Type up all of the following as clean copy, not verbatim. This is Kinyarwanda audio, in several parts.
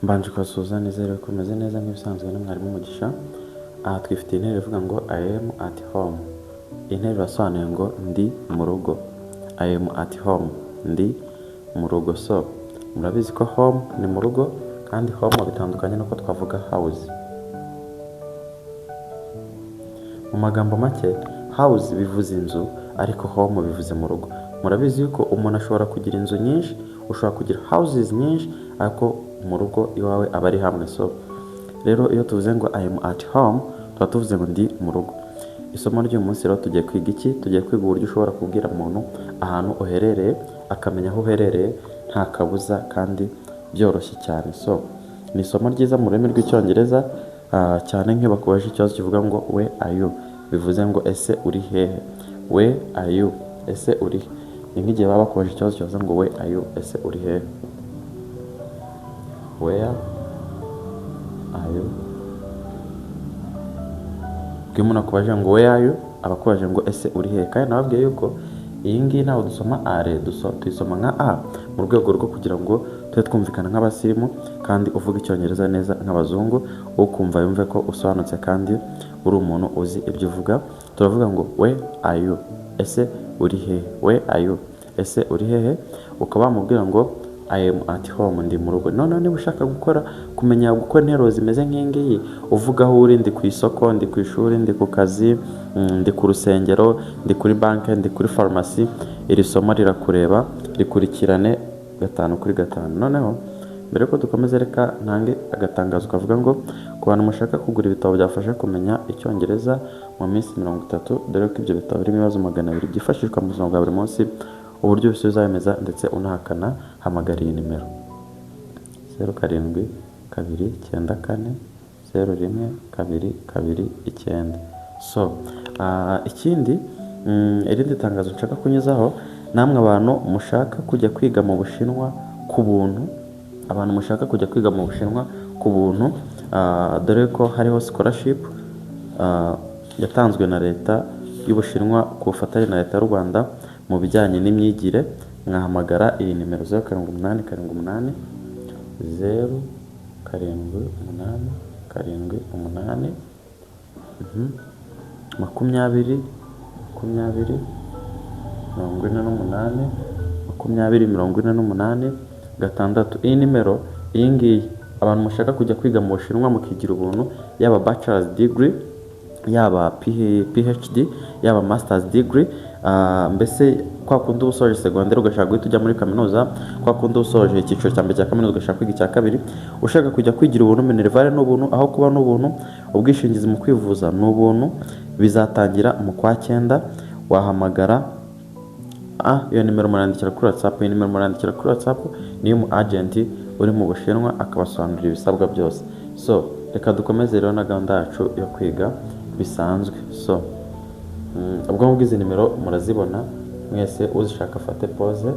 Mbanje kubasuhuza nizere ko meze neza nk'ibisanzwe na mwarimu Mugisha. Aha twifitiye interuro ivuga ngo I am at home. Interuro irasobanuye ngo ndi mu rugo. I am at home, ndi mu rugo. So murabizi ko home ni mu rugo kandi home bitandukanye nuko twavuga house. Mu magambo make house bivuze inzu ariko home bivuze mu rugo. Murabizi yuko umuntu ashobora kugira inzu nyinshi, ushobora kugira houses nyinshi ariko mu rugo iwawe aba ari hamwe. So rero iyo tuvuze ngo I am at home tuba tuvuze ngo ndi mu rugo. Isomo ry'uyu munsi rero tugiye kwiga iki? Tugiye kwiga uburyo ushobora kubwira umuntu ahantu uherereye akamenya aho uherereye nta kabuza kandi byoroshye cyane. So ni isomo ryiza mu rurimi rw'icyongereza cyane nk'iyo bakubaje ikibazo kivuga ngo where are you, bivuze ngo ese uri hehe. Where are you, ese uri he. Ni nk'igihe baba bakubaje ikibazo kivuze ngo where are you, ese uri hehe. Where are you? Iyo umuntu akubaje ngo where are you, aba akubaje ngo ese uri hehe. Kandi nababwiye yuko iyi ngiyi ntawe dusoma are, tuyisoma nka a mu rwego rwo kugira ngo tube twumvikana nk'abasirimu kandi uvuga icyongereza neza nk'abazungu, ukumva yumve ko usobanutse kandi uri umuntu uzi ibyo uvuga. Turavuga ngo where are you, ese uri hehe. Where are you, ese uri hehe. Ukaba wamubwira ngo I am at home, ndi mu rugo. Noneho niba ushaka kumenya gukora interuro zimeze nk'iyi ngiyi, uvuga aho uri, ndi ku isoko, ndi ku ishuri, ndi ku kazi, ndi ku rusengero, ndi kuri banki, ndi kuri farumasi, iri somo rirakureba, rikurikirane 5/5. Noneho mbere yuko dukomeza reka ntange agatangazo kavuga ngo ku bantu mushaka kugura ibitabo byafasha kumenya icyongereza mu minsi 30, dore ko ibyo bitabo birimo ibibazo 200 byifashishwa mu buzima bwa buri munsi, uburyo bisubiza bimeza ndetse unahakana, hamagara iyi nimero 0729401229. So ikindi irindi tangazo nshaka kunyuzaho, namwe abantu mushaka kujya kwiga mu Bushinwa ku buntu, abantu mushaka kujya kwiga mu Bushinwa ku buntu, dore ko hariho scholarship yatanzwe na leta y'Ubushinwa ku bufatanye na leta y'u Rwanda mu bijyanye n'imyigire. Mwahamagara iyi nimero 0788 078 78 6. Iyi nimero iyi ngiyi abantu mushaka kujya kwiga mu Bushinwa mukigira ubuntu, yaba bachelor's degree, yaba PhD, yaba master's degree, mbese kwa kundi usoje secondaire ugashaka guhita ujya muri kaminuza, kwa kundi usoje icyiciro cya mbere cya kaminuza ugashaka kwiga icya kabiri, ushaka kujya kwigira ubuntu, minervale n'ubuntu, aho kuba n'ubuntu, ubwishingizi mu kwivuza n'ubuntu, bizatangira mu kwa 9. Wahamagara iyo nimero murandikira kuri WhatsApp. Iyi nimero murandikira kuri WhatsApp niyo mu agent uri mu Bushinwa akabasobanurira ibisabwa byose. So reka dukomeze rero na gahunda yacu yo kwiga bisanzwe. So ubwo mubwize nimero murazibona mwese, uzishaka afate pause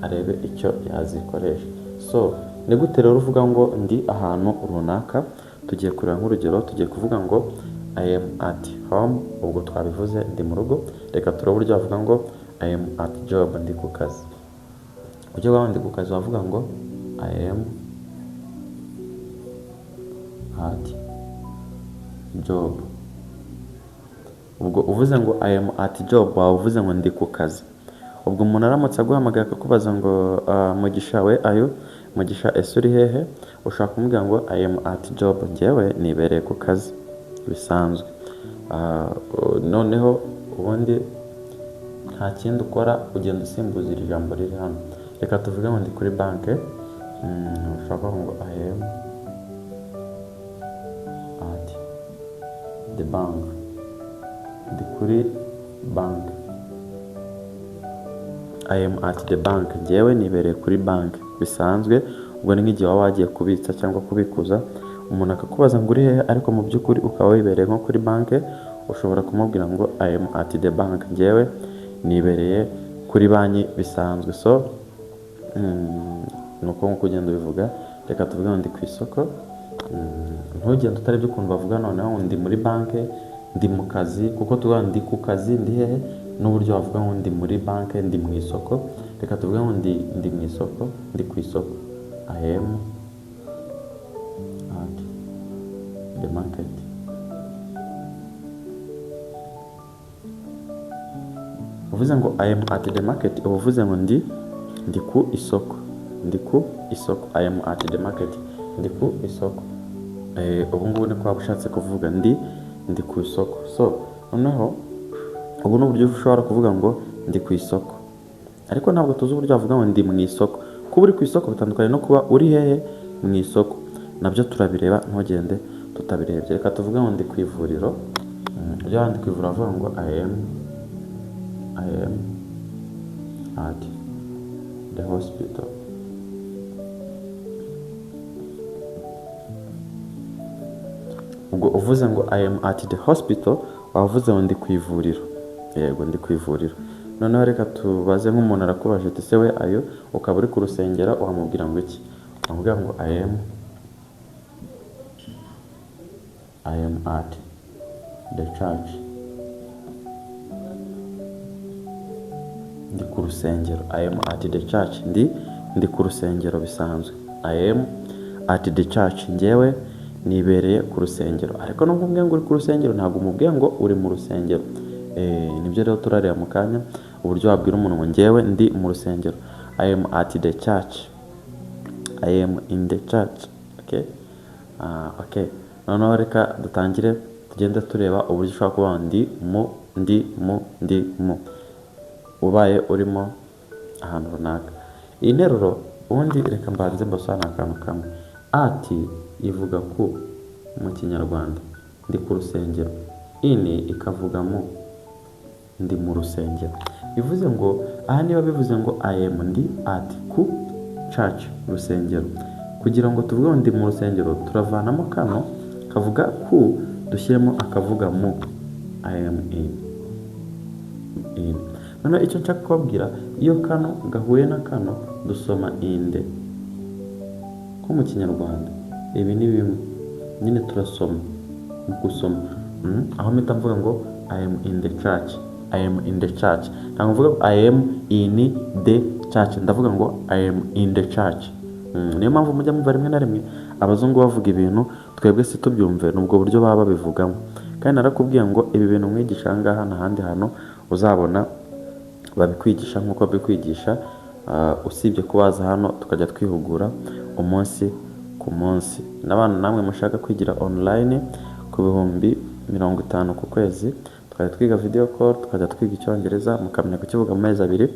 arebe icyo yazikoresha. So ni gute rero uvuga ngo ndi ahantu runaka? Tugiye kureba nk'urugero, tugiye kuvuga ngo I am at home, ubwo twabivuze ndi mu rugo. Reka turebe uburyo bavuga ngo I am at job, ndi ku kazi. Ujya wawe ndi ku kazi wavuga ngo I am at job. Ubwo uvuze ngo I am at job waba uvuze ngo ndi ku kazi. Ubwo umuntu aramutse aguhamagaye akakubaza ngo Mugisha we ayo, Mugisha ese uri hehe, ushaka kumubwira ngo I am at job, njyewe nibereye ku kazi bisanzwe. Noneho ubundi nta kindi ukora, ugenda usimbuza iri jambo riri hano. Reka tuvuge ngo ndi kuri banki, ushaka ngo I am at the bank, ndi kuri bank. I am at the bank, njyewe nibereye kuri bank bisanzwe. Ubwo ni nk'igihe waba wagiye kubitsa cyangwa kubikuza, umuntu akakubaza ngo uri hehe ariko mu by'ukuri ukaba wibereye nko kuri banki, ushobora kumubwira ngo I am at the bank, njyewe nibereye kuri banki bisanzwe. So nuko nkuko ugenda ubivuga. Reka tuvuge ngo ndi ku isoko, ntugende utarebye ukuntu bavuga noneho ndi muri banki, ndi mu kazi, kuko tuvuga ndi ku kazi, ndi hehe, n'uburyo bavuga ngo ndi muri banki, ndi mu isoko. Reka tuvuge ngo ndi mu isoko, ndi ku isoko. I am the market. Uvuze ngo I am at the market, uvuze ngo ndi ku isoko. I am at the market, ndi ku isoko. Ubu ngubu ni kwa bushatse kuvuga ndi ku isoko. So noneho ubu ni uburyo ushobora kuvuga ngo ndi ku isoko, ariko ntabwo tuzi uburyo wavuga ngo ndi mu isoko. Kuba uri ku isoko bitandukanye no kuba uri hehe mu isoko, nabyo turabireba, ntugende tutabirebye. Reka tuvuge ngo ndi ku ivuriro. Iyo ndi ku ivuriro avuga ngo I am at the hospital. Ubwo uvuze ngo I am at the hospital, wavuze ngo ndi ku ivuriro. Yego, ndi ku ivuriro. Noneho reka tubaze nk'umuntu arakubaje ati se we ayo ukaba uri ku rusengero, wamubwira ngo iki? Wamubwira ngo I am at the church. Ndi ku rusengero. I am at the church. Ndi ku rusengero bisanzwe. I am at the church. Njyewe nibereye ku rusengero. Ariko nubwo umbwiye ngo uri ku rusengero, ntabwo umubwiye ngo uri mu rusengero. Nibyo rero turareba mu kanya uburyo wabwira umuntu ngo njyewe ndi mu rusengero. I am at the church. I am in the church. Okay? Okay. Noneho reka dutangire tugende tureba uburyo ushobora kuba ndi mu ubaye urimo ahantu runaka. Iyi nteruro ubundi reka mbanze mbasana akantu kamwe. Ati ivuga ku mu Kinyarwanda, ndi ku rusengero. Ini ikavuga mu, ndi mu rusengero. Bivuze ngo aha niba bivuze ngo I am ndi at ku church, rusengero. Kugira ngo tuvuge ngo ndi mu rusengero, turavanamo kano kavuga ku, dushyiremo akavuga mu. I am in. Noneho icyo nshaka kubabwira, iyo kano gahuye na kano dusoma inde. Ko mu Kinyarwanda ibi ni bimwe nyine turasoma mu gusoma. Aho mpita mvuga ngo I am in the church. I am in the church. Ntabwo mvuga I am in the church, ndavuga ngo I am in the church. Niyo mpamvu mujya mumva rimwe na rimwe abazungu bavuga ibintu twebwe si tubyumve, nubwo buryo baba babivugamo. Kandi narakubwiye ngo ibi bintu mwigisha aha ngaha n'ahandi hantu uzabona babikwigisha nk'uko babikwigisha, usibye kubaza hano tukajya twihugura umunsi ku munsi. N'abantu namwe mushaka kwigira online ku 50 ku kwezi, tukajya twiga video call, tukajya twiga Icyongereza, mukamenya kukivuga mu mezi 2,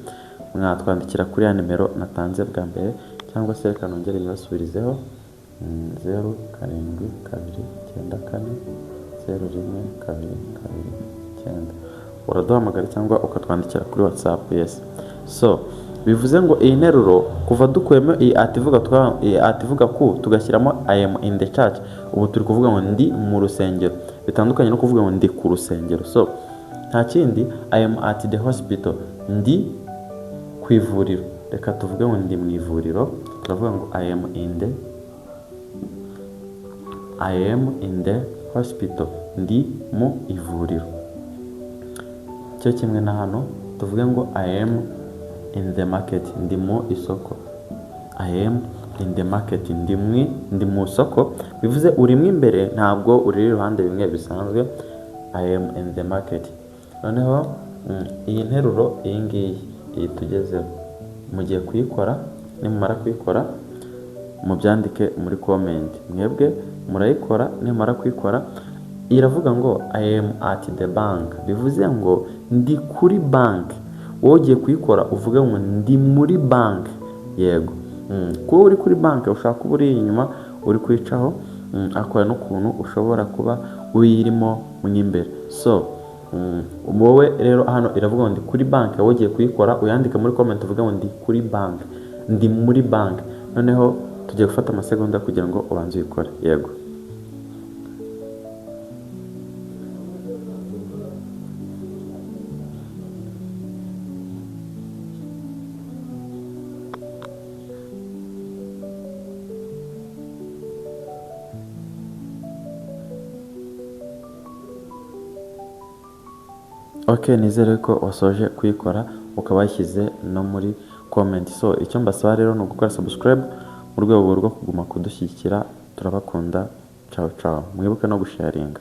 mwatwandikira kuri ya nimero natanze bwa mbere, cyangwa se reka nongere nyibasubirizeho 0772440129. Uraduhamagara cyangwa ukatwandikira kuri WhatsApp. Yes. So bivuze ngo iyi nteruro kuva dukuyemo iyi ativuga ku tugashyiramo I am in the church, ubu turi kuvuga ngo ndi mu rusengero, bitandukanye no kuvuga ngo ndi ku rusengero. So nta kindi, I am at the hospital, ndi ku ivuriro. Reka tuvuge ngo ndi mu ivuriro, turavuga ngo I am in the hospital, ndi mu ivuriro. Cyo kimwe na hano tuvuge ngo I am in the market, ndi mu isoko. I am in the market, ndi mu isoko. Bivuze urimo imbere, ntabwo uri iruhande bimwe bisanzwe. I am in the market. Noneho iyi nteruro iyi ngiyi tugezeho, mugiye kuyikora. Nimumara kuyikora mubyandike muri comment. Mwebwe murayikora, nimara kuyikora iravuga ngo I am at the bank. Bivuze ngo ndi kuri bank. Wowe ugiye kuyikora uvuga ngo ndi muri bank. Yego. Kuba uri kuri bank ushaka kuba uri inyuma uri kwicaho, akora n'ukuntu ushobora kuba uyirimo mu imbere. So wowe rero hano iravuga ngo ndi kuri bank, wowe ugiye kuyikora uyandika muri comment uvuga ngo ndi kuri bank, ndi muri bank. Noneho tugiye gufata amasegonda kugira ngo ubanze uyikore. Yego. Okay, nizere ko wasoje kuyikora ukaba washyize no muri comment. So icyo mbasaba rero ni ugukora subscribe mu rwego rwo kuguma kudushyigikira. Turabakunda ciao ciao, mwibuke no gusharinga.